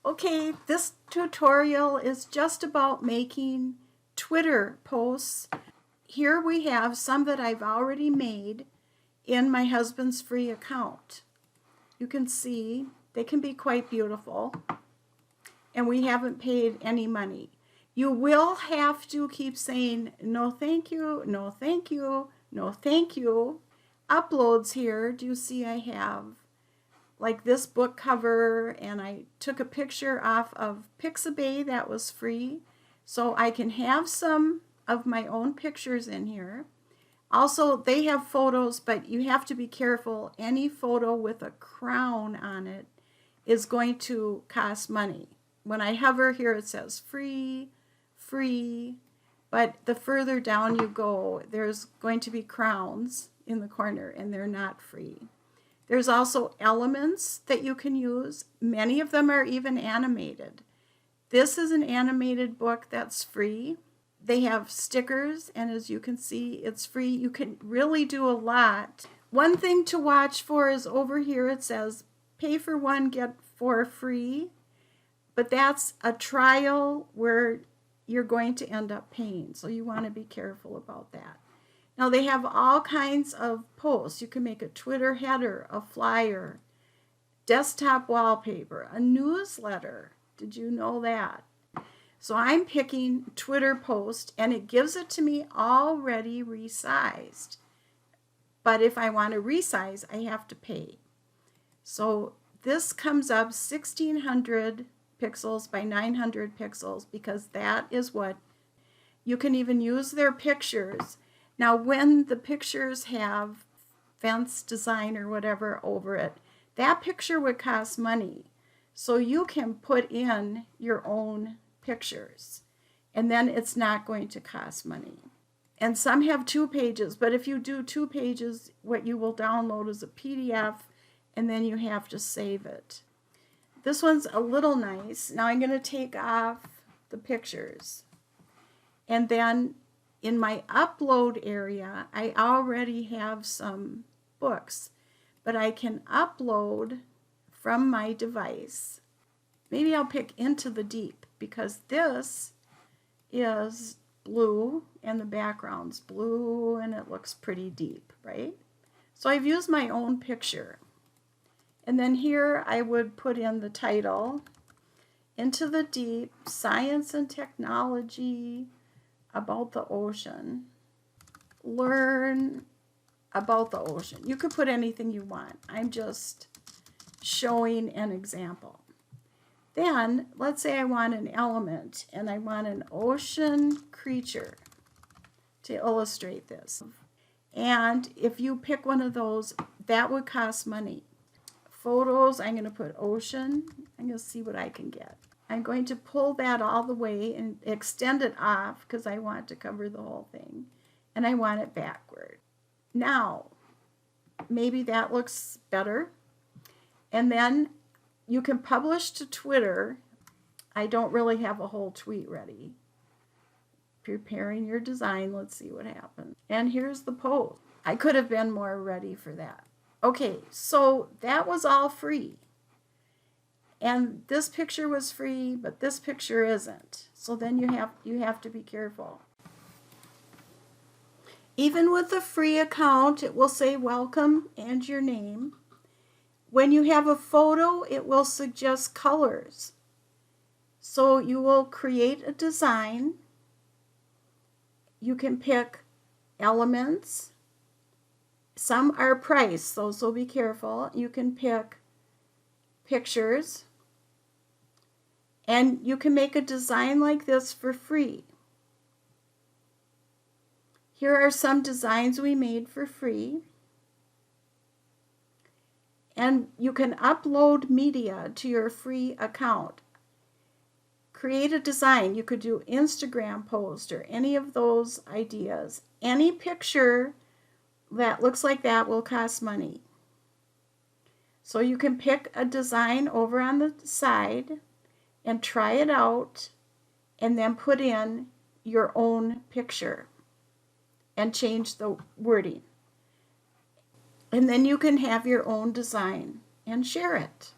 Okay, this tutorial is just about making Twitter posts. Here we have some that I've already made in my husband's free account. You can see they can be quite beautiful, and we haven't paid any money. You will have to keep saying no thank you, no thank you, no thank you. Uploads here, do you see I have like this book cover, and I took a picture off of Pixabay that was free, so I can have some of my own pictures in here. Also, they have photos, but you have to be careful. Any photo with a crown on it is going to cost money. When I hover here, it says free, free, but the further down you go, there's going to be crowns in the corner, and they're not free. There's also elements that you can use. Many of them are even animated. This is an animated book that's free. They have stickers, and as you can see, it's free. You can really do a lot. One thing to watch for is over here it says pay for one, get four free. But that's a trial where you're going to end up paying. So you want to be careful about that. Now they have all kinds of posts. You can make a Twitter header, a flyer, desktop wallpaper, a newsletter. Did you know that? So I'm picking Twitter post, and it gives it to me already resized. But if I want to resize, I have to pay. So this comes up 1600 pixels by 900 pixels, because that is what you can even use their pictures. Now, when the pictures have fence design or whatever over it, that picture would cost money. So you can put in your own pictures, and then it's not going to cost money. And some have 2 pages, but if you do 2 pages, what you will download is a PDF, and then you have to save it. This one's a little nice. Now I'm going to take off the pictures, and then in my upload area, I already have some books, but I can upload from my device. Maybe I'll pick Into the Deep, because this is blue and the background's blue and it looks pretty deep, right? So I've used my own picture. And then here I would put in the title, Into the Deep, Science and Technology about the Ocean. Learn about the ocean. You could put anything you want. I'm just showing an example. Then let's say I want an element, and I want an ocean creature to illustrate this. And if you pick one of those, that would cost money. Photos, I'm going to put ocean. I'm going to see what I can get. I'm going to pull that all the way and extend it off because I want to cover the whole thing. And I want it backward. Now, maybe that looks better. And then you can publish to Twitter. I don't really have a whole tweet ready. Preparing your design. Let's see what happens. And here's the post. I could have been more ready for that. Okay, so that was all free. And this picture was free, but this picture isn't. So then you have to be careful. Even with a free account, it will say welcome and your name. When you have a photo, it will suggest colors. So you will create a design. You can pick elements. Some are priced, so be careful. You can pick pictures. And you can make a design like this for free. Here are some designs we made for free. And you can upload media to your free account. Create a design. You could do Instagram post or any of those ideas. Any picture that looks like that will cost money. So you can pick a design over on the side and try it out, and then put in your own picture and change the wording. And then you can have your own design and share it.